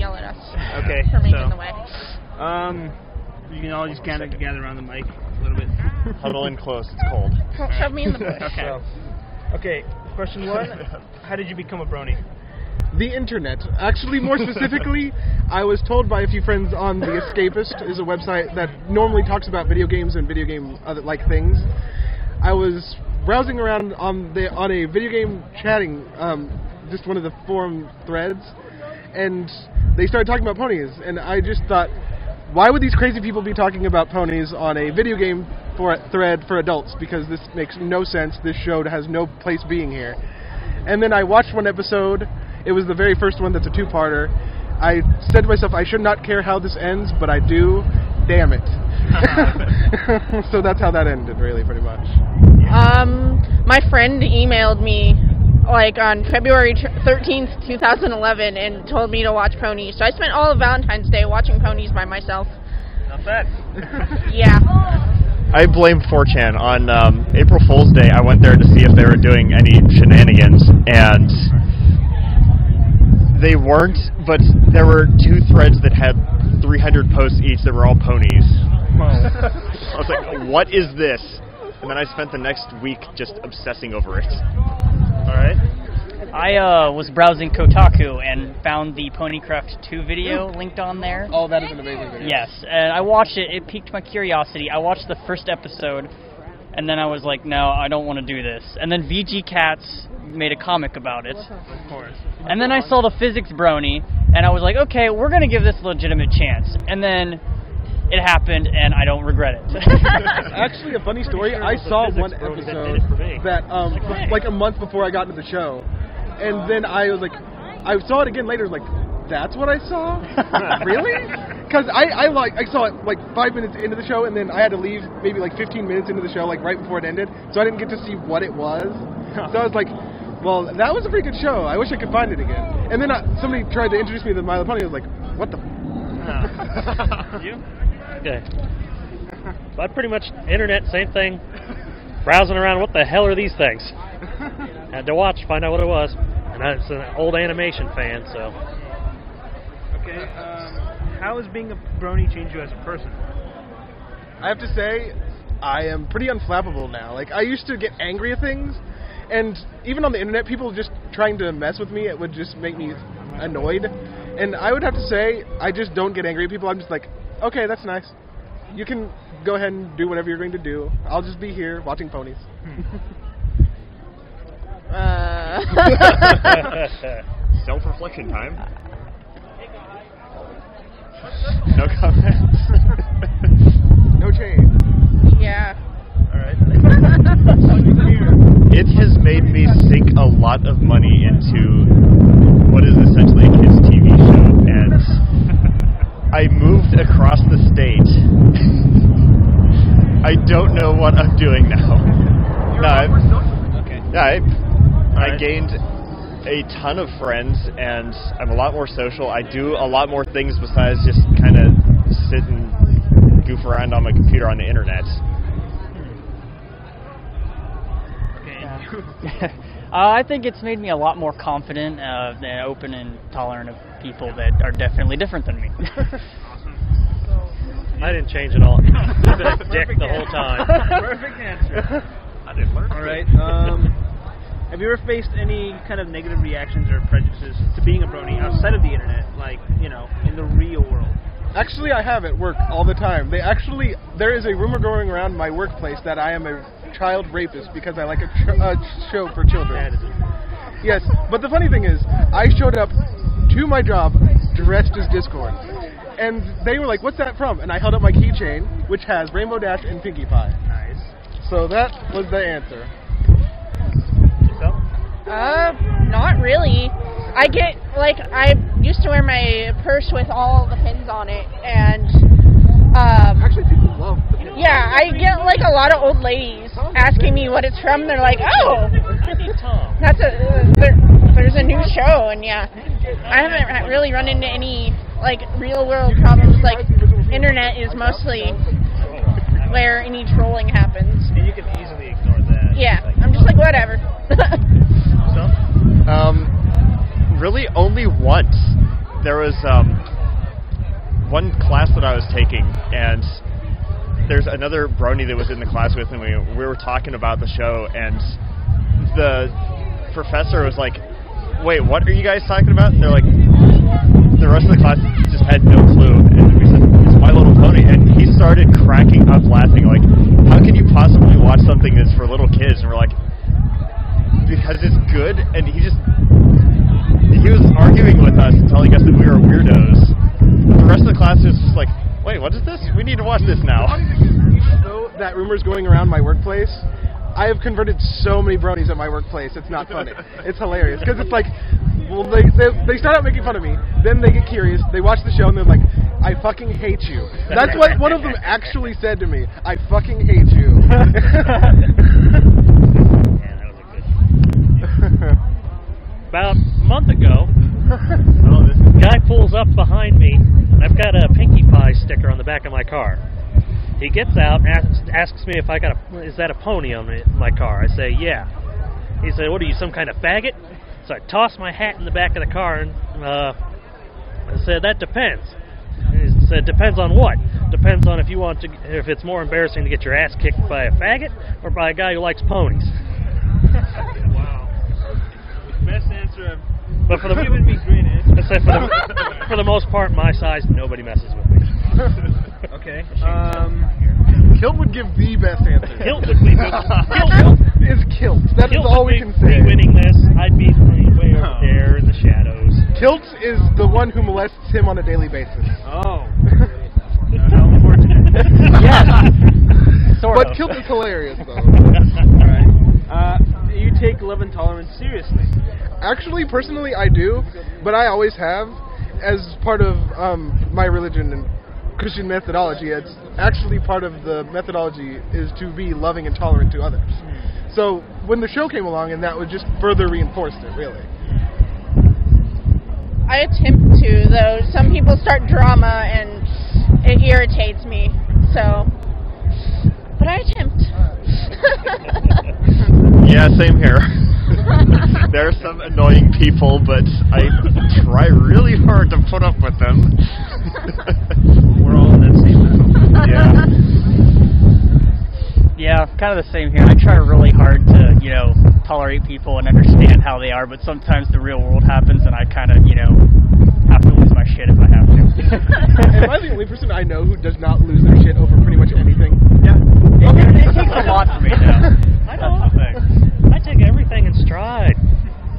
yell at us. Okay. For making the way. You can all just kind of gather around the mic a little bit. Huddle in close. It's cold. Shove me in the bush. Okay. Question 1. How did you become a brony? The internet. Actually, more specifically, I was told by a few friends on The Escapist, is a website that normally talks about video games and video game like things. I was browsing around on a video game chatting, just one of the forum threads, and they started talking about ponies, and I just thought, why would these crazy people be talking about ponies on a video game thread for adults? Because this makes no sense. This show has no place being here. And then I watched one episode. It was the very first one that's a 2-parter. I said to myself, I should not care how this ends, but I do. Damn it. So that's how that ended, really, pretty much. My friend emailed me like on February 13th, 2011, and told me to watch Ponies. So I spent all of Valentine's Day watching Ponies by myself. Not bad. Yeah. I blame 4chan. On April Fool's Day, I went there to see if they were doing any shenanigans, and they weren't, but there were 2 threads that had 300 posts each that were all ponies. I was like, what is this? And then I spent the next week just obsessing over it. Alright. I was browsing Kotaku and found the Ponycraft 2 video linked on there. Oh, that is an amazing video. Yes, and I watched it. It piqued my curiosity. I watched the first episode, and then I was like, no, I don't want to do this. And then VG Cats made a comic about it. Of course. And then I saw the Physics Brony, and I was like, okay, we're going to give this a legitimate chance. And then it happened, and I don't regret it. Actually, a funny story, I saw one episode that, like a month before I got into the show. And then I was like, I saw it again later, I was like, that's what I saw? Really? Because I saw it like 5 minutes into the show, and then I had to leave maybe like 15 minutes into the show, like right before it ended, so I didn't get to see what it was. So I was like, well, that was a pretty good show. I wish I could find it again. And then somebody tried to introduce me to My Little Pony. I was like, what the You? Okay. But pretty much internet, same thing. Browsing around, what the hell are these things? Had to watch, find out what it was. And I was an old animation fan, so. Okay. How has being a brony changed you as a person? I have to say, I am pretty unflappable now. Like, I used to get angry at things, and even on the internet, people just trying to mess with me, it would just make me annoyed. And I would have to say, I just don't get angry at people. I'm just like, okay, that's nice. You can go ahead and do whatever you're going to do. I'll just be here watching ponies. Self-reflection time. No comments. No change. Yeah. Alright. It has made me sink a lot of money into what is essentially a kids' TV show, and I moved across the state. I don't know what I'm doing now. I gained a ton of friends, and I'm a lot more social. I do a lot more things besides just kind of sit and goof around on my computer on the internet. I think it's made me a lot more confident and open and tolerant of people that are definitely different than me. I didn't change at all. I've been a dick the whole time. Perfect answer. I didn't learn. Alright. Have you ever faced any kind of negative reactions or prejudices to being a brony outside of the internet, like, you know, in the real world? Actually, I have at work all the time. There is a rumor going around my workplace that I am a child rapist because I like a show for children. Yes, but the funny thing is, I showed up to my job dressed as Discord. And they were like, what's that from? And I held up my keychain, which has Rainbow Dash and Pinkie Pie. Nice. So that was the answer. Yourself? Not really. I used to wear my purse with all the pins on it, and actually, people love the pins. Yeah, I get like a lot of old ladies asking me what it's from. They're like, oh, that's there's a new show, and yeah, I haven't really run into any like real world problems. Like, internet is mostly where any trolling happens. And you can easily ignore that. Yeah, I'm just like, whatever. Really only once. there was one class that I was taking, and there's another Brony that was in the class with me. We were talking about the show, and the professor was like, "Wait, what are you guys talking about?" And they're like, the rest of the class just had no clue. And we said, "It's My Little Pony," and he started cracking up laughing, like, "How can you possibly watch something that's for little kids?" And we're like, "Because it's good." And he was arguing with us, telling us that we were weirdos. The rest of the class was just like, "Wait, what is this? We need to watch this now." Though that rumor's going around my workplace, I have converted so many bronies at my workplace. It's not funny. It's hilarious because it's like, well, they start out making fun of me, then they get curious, they watch the show, and they're like, "I fucking hate you." That's what one of them actually said to me. "I fucking hate you." Yeah, that was a good. About a month ago, guy pulls up behind me, and I've got a Pinkie Pie sticker on the back of my car. He gets out and asks me if is that a pony on my car? I say, yeah. He said, "What are you, some kind of faggot?" So I tossed my hat in the back of the car, and I said, "That depends." He said, "Depends on what?" "Depends on if it's more embarrassing to get your ass kicked by a faggot or by a guy who likes ponies." Wow. Best answer. But for the Giving me great answer. I said for the most part, my size, nobody messes with me. Okay. Kilt would give the best answer. Kilt would be good. Kilt is Kilt. That is all we can say. Winning this, I'd be way over there in the shadows. Kilt is the one who molests him on a daily basis. Oh. How unfortunate. Yes. Sort But of. Kilt is hilarious, though. All right. You take love and tolerance seriously. Actually, personally, I do, but I always have. As part of my religion and Christian methodology, it's actually part of the methodology is to be loving and tolerant to others. So when the show came along, and that would just further reinforced it, really. I attempt to, though. Some people start drama, and it irritates me. So, but I attempt. Yeah, same here. There are some annoying people, but I try really hard to put up with them. We're all in that same level. Yeah. Yeah, kind of the same here. I try really hard to, tolerate people and understand how they are, but sometimes the real world happens, and I kind of, have to lose my shit if I have to. Am I the only person I know who does not lose their shit over pretty much anything? Yeah. It takes a lot for me, though. I don't. I take everything in stride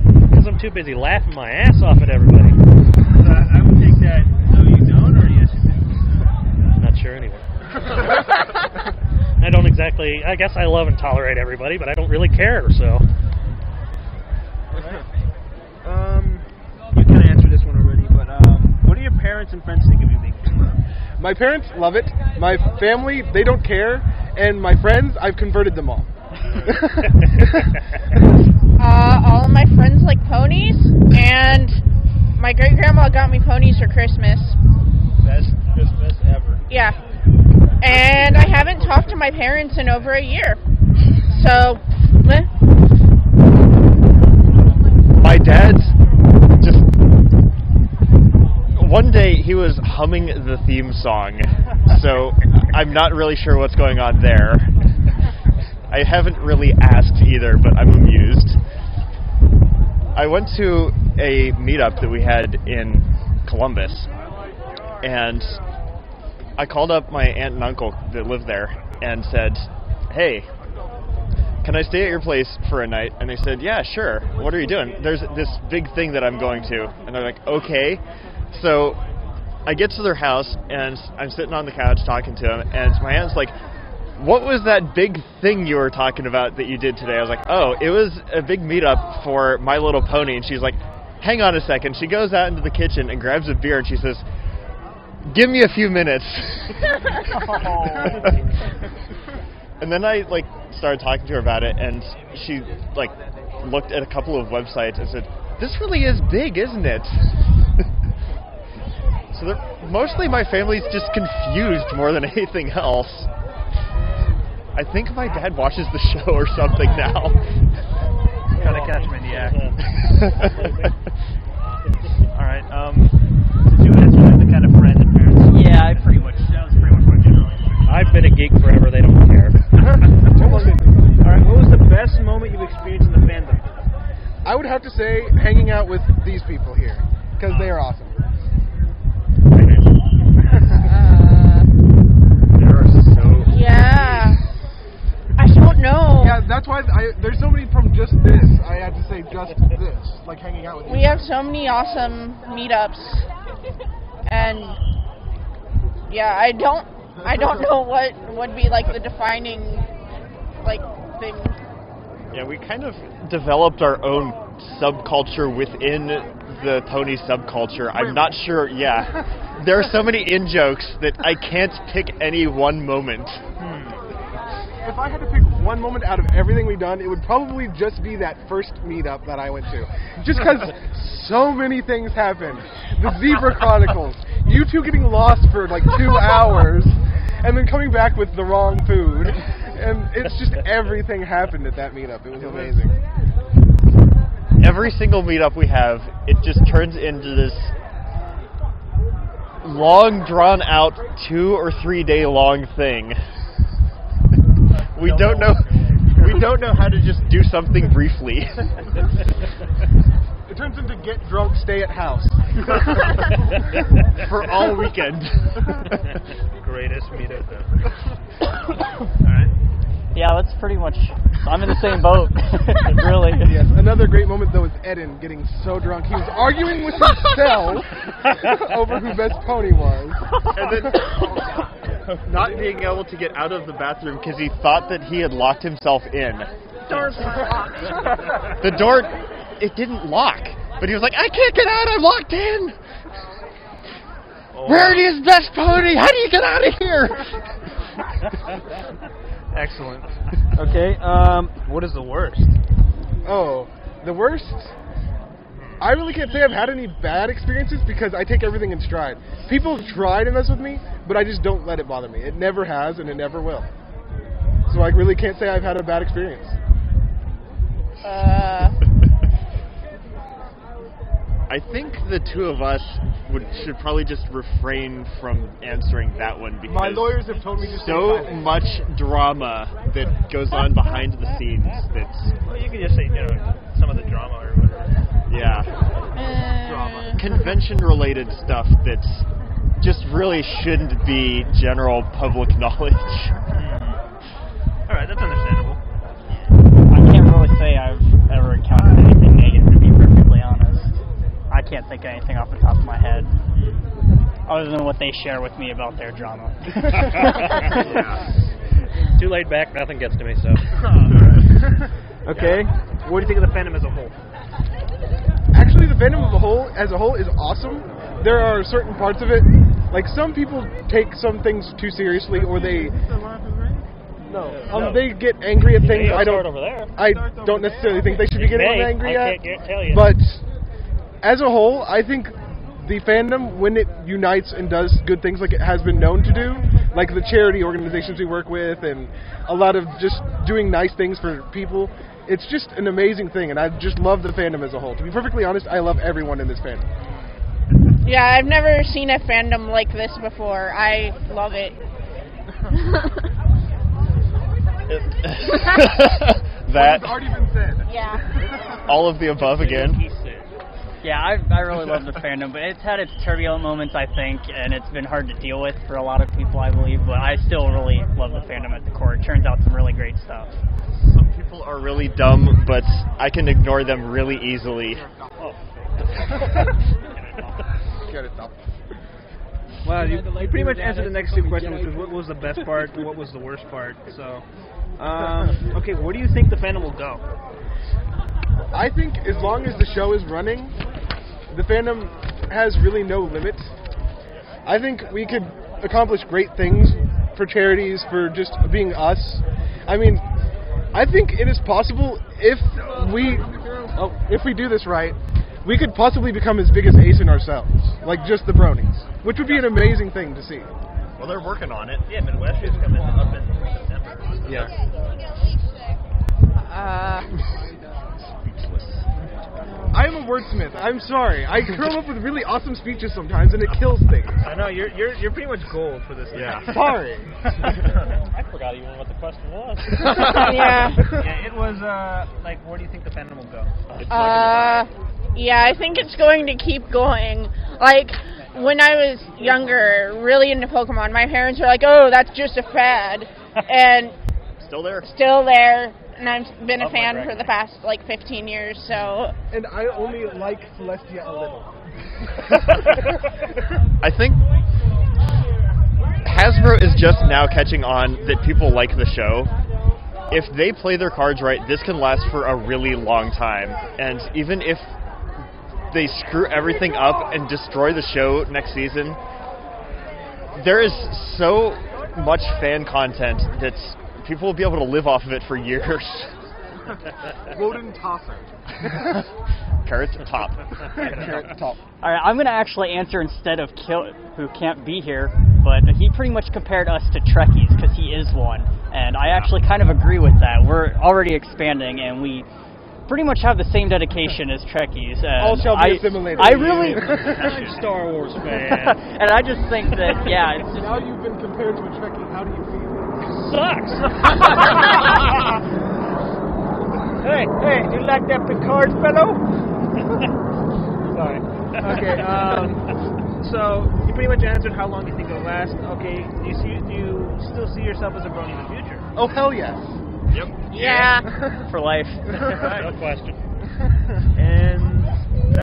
because I'm too busy laughing my ass off at everybody. I would take that. No, you don't, or yes, you do. Not sure anyway. I don't exactly. I guess I love and tolerate everybody, but I don't really care. So. You kind of answered this one already, but what do your parents and friends think of you being here? My parents love it. My family, they don't care. And my friends, I've converted them all. All of my friends like ponies, and my great-grandma got me ponies for Christmas. Best Christmas ever. Yeah. And I haven't talked to my parents in over a year. So, My dad's just... One day he was humming the theme song, so I'm not really sure what's going on there. I haven't really asked either, but I'm amused. I went to a meetup that we had in Columbus, and I called up my aunt and uncle that lived there and said, "Hey, can I stay at your place for a night?" And they said, "Yeah, sure. What are you doing?" "There's this big thing that I'm going to." And they're like, "Okay." So I get to their house, and I'm sitting on the couch talking to them, and my aunt's like, "What was that big thing you were talking about that you did today?" I was like, "Oh, it was a big meetup for My Little Pony." And she's like, "Hang on a second." She goes out into the kitchen and grabs a beer, and she says, "Give me a few minutes." And then I started talking to her about it, and she looked at a couple of websites and said, "This really is big, isn't it?" So mostly my family's just confused more than anything else. I think my dad watches the show or something now. Gotta catch him in the act. All right. say hanging out with these people here, because they are awesome. There are so... Yeah. I don't know. Yeah, that's why there's so many from just this. I had to say just this, like hanging out with We you. have so many awesome meetups, and yeah, I don't know what would be like the defining like thing. Yeah, we kind of developed our own subculture within the pony subculture. I'm not sure, yeah. There are so many in-jokes that I can't pick any one moment. If I had to pick one moment out of everything we've done, it would probably just be that first meetup that I went to. Just because so many things happened. The Zebra Chronicles, you two getting lost for like 2 hours, and then coming back with the wrong food. And it's just everything happened at that meetup. It was amazing. Every single meetup we have, it just turns into this long, drawn-out 2 or 3 day long thing. We don't know how to just do something briefly. It turns into get drunk, stay at house. For all weekend. Greatest meetup ever. Alright. Yeah, that's pretty much. I'm in the same boat. Really. Yes. Another great moment though is Eden getting so drunk he was arguing with himself over who best pony was, And then not being able to get out of the bathroom because he thought that he had locked himself in. Doors were locked. The door, it didn't lock, but he was like, I can't get out, I'm locked in. Where is best pony? How do you get out of here? Excellent. Okay, what is the worst? Oh, the worst? I really can't say I've had any bad experiences because I take everything in stride. People have tried to mess with me, but I just don't let it bother me. It never has, and it never will. So I really can't say I've had a bad experience. I think the two of us should probably just refrain from answering that one because My lawyers have told me to so say much drama that goes on behind the scenes. Well, you could just say, some of the drama or whatever. Yeah, Drama. convention-related stuff that's just really shouldn't be general public knowledge. Alright, that's understandable. I can't really say I've ever encountered anything negative, to be perfectly honest. I can't think of anything off the top of my head, other than what they share with me about their drama. Yeah. Too laid back, nothing gets to me, so. Okay, what do you think of the fandom as a whole? Actually, the fandom as a whole is awesome. There are certain parts of it, like some people take some things too seriously, or they they get angry at things. I don't necessarily think they should be getting angry at. I can't tell you. But as a whole, I think the fandom, when it unites and does good things like it has been known to do, like the charity organizations we work with, and a lot of just doing nice things for people, it's just an amazing thing, and I just love the fandom as a whole. To be perfectly honest, I love everyone in this fandom. Yeah, I've never seen a fandom like this before. I love it. That It's already been said. Yeah. all of the above again. Yeah, I really love the fandom, but it's had its turbulent moments, I think, and it's been hard to deal with for a lot of people, I believe, but I still really love the fandom at the core. It turns out some really great stuff. Some people are really dumb, but I can ignore them really easily. Get it, stop. Well, you pretty much answered the next two questions, which was what was the best part, what was the worst part. So, okay, where do you think the fandom will go? I think as long as the show is running, the fandom has really no limit. I think we could accomplish great things for charities, for just being us. I mean, I think it is possible if we do this right, we could possibly become as big as ACEN ourselves, like just the Bronies, which would be an amazing thing to see. Well, they're working on it. Yeah, Midwest is coming up in September. Yeah. Uh, Speechless. I'm a wordsmith. I'm sorry. I come up with really awesome speeches sometimes, and it kills things. I know you're pretty much gold for this. Yeah. Sorry. I forgot even what the question was. Yeah. Yeah, it was like, where do you think the fandom will go? Yeah, I think it's going to keep going. Like, when I was younger, really into Pokemon, my parents were like, oh, that's just a fad. And Still there. still there. And I've been a fan for the past, like, 15 years, so... And I only like Celestia a little. I think Hasbro is just now catching on that people like the show. If they play their cards right, this can last for a really long time. And even if they screw everything up and destroy the show next season, there is so much fan content that people will be able to live off of it for years. Woden Tosser. Carrot top. Carrot top. All right, I'm going to actually answer instead of Kill, who can't be here, but he pretty much compared us to Trekkies because he is one, and I actually kind of agree with that. We're already expanding, and we pretty much have the same dedication as Trekkies. All shall be assimilated. I really... I'm a Star Wars fan. And I just think that, yeah, it's just... Now you've been compared to a Trekkie, how do you feel? Sucks. Hey, you like that Picard fellow? Sorry. Okay, so you pretty much answered how long you think it'll last. Okay, do you still see yourself as a Brony in the future? Oh, hell yes. Yep. Yeah. for life. No question. And